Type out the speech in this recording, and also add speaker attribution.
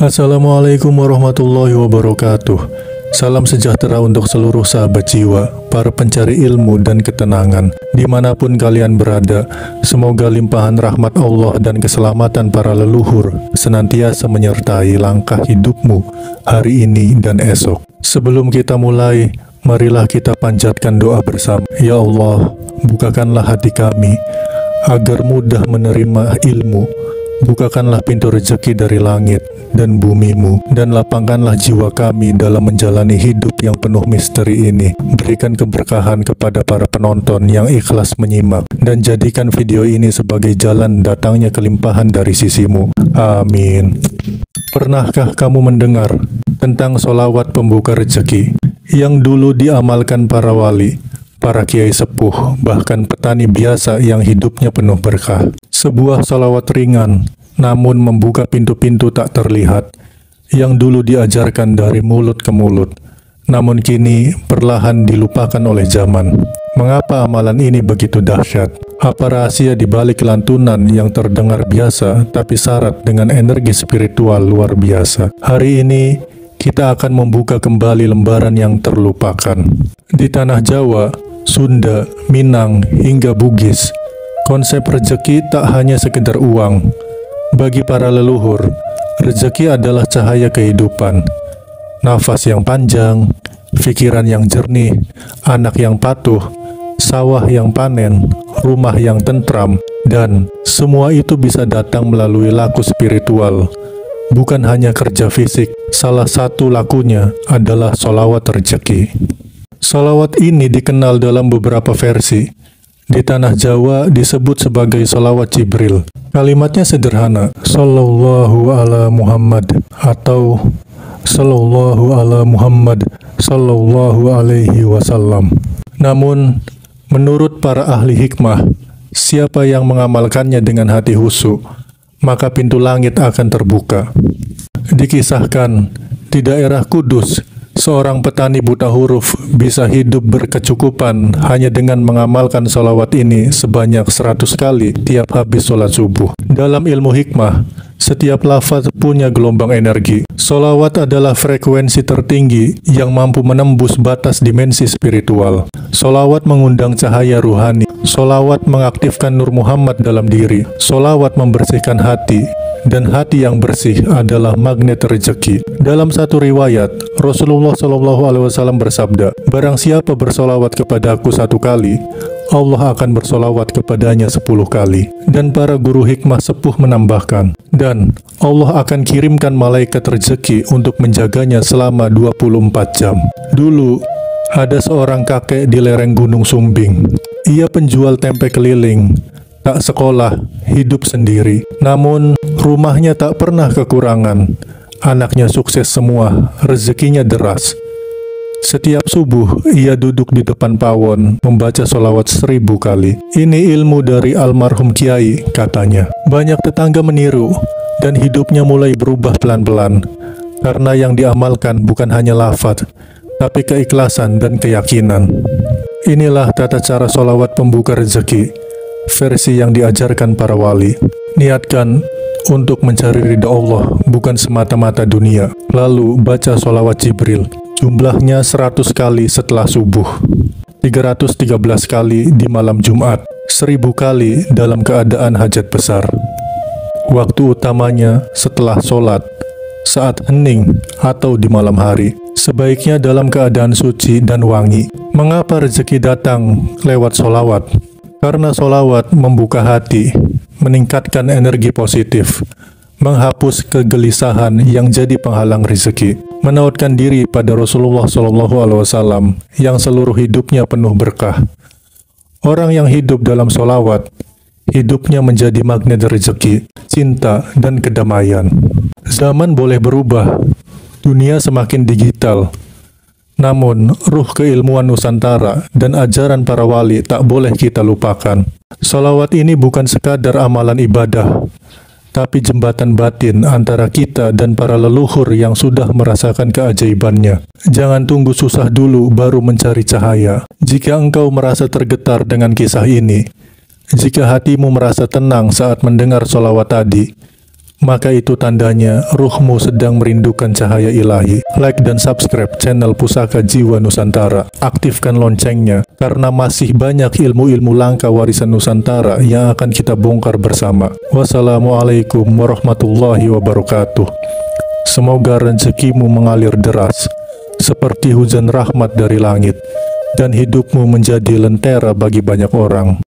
Speaker 1: Assalamualaikum warahmatullahi wabarakatuh. Salam sejahtera untuk seluruh sahabat jiwa, para pencari ilmu dan ketenangan, dimanapun kalian berada. Semoga limpahan rahmat Allah dan keselamatan para leluhur senantiasa menyertai langkah hidupmu hari ini dan esok. Sebelum kita mulai, marilah kita panjatkan doa bersama. Ya Allah, bukakanlah hati kami agar mudah menerima ilmu. Bukakanlah pintu rezeki dari langit dan bumimu, dan lapangkanlah jiwa kami dalam menjalani hidup yang penuh misteri ini. Berikan keberkahan kepada para penonton yang ikhlas menyimak, dan jadikan video ini sebagai jalan datangnya kelimpahan dari sisimu. Amin. Pernahkah kamu mendengar tentang sholawat pembuka rezeki yang dulu diamalkan para wali, para kiai sepuh, bahkan petani biasa yang hidupnya penuh berkah? Sebuah sholawat ringan, namun membuka pintu-pintu tak terlihat, yang dulu diajarkan dari mulut ke mulut, namun kini perlahan dilupakan oleh zaman. Mengapa amalan ini begitu dahsyat? Apa rahasia di balik lantunan yang terdengar biasa, tapi syarat dengan energi spiritual luar biasa? Hari ini, kita akan membuka kembali lembaran yang terlupakan. Di tanah Jawa, Sunda, Minang, hingga Bugis, konsep rezeki tak hanya sekedar uang. Bagi para leluhur, rezeki adalah cahaya kehidupan, nafas yang panjang, pikiran yang jernih, anak yang patuh, sawah yang panen, rumah yang tentram, dan semua itu bisa datang melalui laku spiritual, bukan hanya kerja fisik. Salah satu lakunya adalah sholawat rezeki. Sholawat ini dikenal dalam beberapa versi. Di tanah Jawa disebut sebagai sholawat Jibril. Kalimatnya sederhana, Sallallahu ala Muhammad, atau Sallallahu ala Muhammad Sallallahu alaihi wasallam. Namun, menurut para ahli hikmah, siapa yang mengamalkannya dengan hati khusyuk, maka pintu langit akan terbuka. Dikisahkan, di daerah Kudus, seorang petani buta huruf bisa hidup berkecukupan hanya dengan mengamalkan sholawat ini sebanyak 100 kali tiap habis sholat subuh. Dalam ilmu hikmah, setiap lafaz punya gelombang energi. Sholawat adalah frekuensi tertinggi yang mampu menembus batas dimensi spiritual. Sholawat mengundang cahaya ruhani. Sholawat mengaktifkan Nur Muhammad dalam diri. Sholawat membersihkan hati, dan hati yang bersih adalah magnet rezeki. Dalam satu riwayat, Rasulullah SAW bersabda, barang siapa bersolawat kepadaku 1 kali, Allah akan bersolawat kepadanya 10 kali. Dan para guru hikmah sepuh menambahkan, dan Allah akan kirimkan malaikat rezeki untuk menjaganya selama 24 jam. Dulu, ada seorang kakek di lereng Gunung Sumbing. Ia penjual tempe keliling, tak sekolah, hidup sendiri. Namun, rumahnya tak pernah kekurangan. Anaknya sukses semua, rezekinya deras. Setiap subuh, ia duduk di depan pawon, membaca sholawat 1000 kali. Ini ilmu dari almarhum Kiai, katanya. Banyak tetangga meniru, dan hidupnya mulai berubah pelan-pelan. Karena yang diamalkan bukan hanya lafaz, tapi keikhlasan dan keyakinan. Inilah tata cara sholawat pembuka rezeki, versi yang diajarkan para wali. Niatkan untuk mencari ridha Allah, bukan semata-mata dunia. Lalu baca sholawat Jibril, jumlahnya 100 kali setelah subuh, 313 kali di malam Jumat, 1000 kali dalam keadaan hajat besar. Waktu utamanya setelah sholat, saat hening, atau di malam hari. Sebaiknya dalam keadaan suci dan wangi. Mengapa rezeki datang lewat sholawat? Karena sholawat membuka hati, meningkatkan energi positif, menghapus kegelisahan yang jadi penghalang rezeki, menautkan diri pada Rasulullah SAW yang seluruh hidupnya penuh berkah. Orang yang hidup dalam sholawat, hidupnya menjadi magnet rezeki, cinta, dan kedamaian. Zaman boleh berubah, dunia semakin digital, namun ruh keilmuan Nusantara dan ajaran para wali tak boleh kita lupakan. Sholawat ini bukan sekadar amalan ibadah, tapi jembatan batin antara kita dan para leluhur yang sudah merasakan keajaibannya. Jangan tunggu susah dulu baru mencari cahaya. Jika engkau merasa tergetar dengan kisah ini, jika hatimu merasa tenang saat mendengar sholawat tadi, maka itu tandanya ruhmu sedang merindukan cahaya ilahi. Like dan subscribe channel Pusaka Jiwa Nusantara. Aktifkan loncengnya, karena masih banyak ilmu-ilmu langka warisan Nusantara yang akan kita bongkar bersama. Wassalamualaikum warahmatullahi wabarakatuh. Semoga rezekimu mengalir deras, seperti hujan rahmat dari langit, dan hidupmu menjadi lentera bagi banyak orang.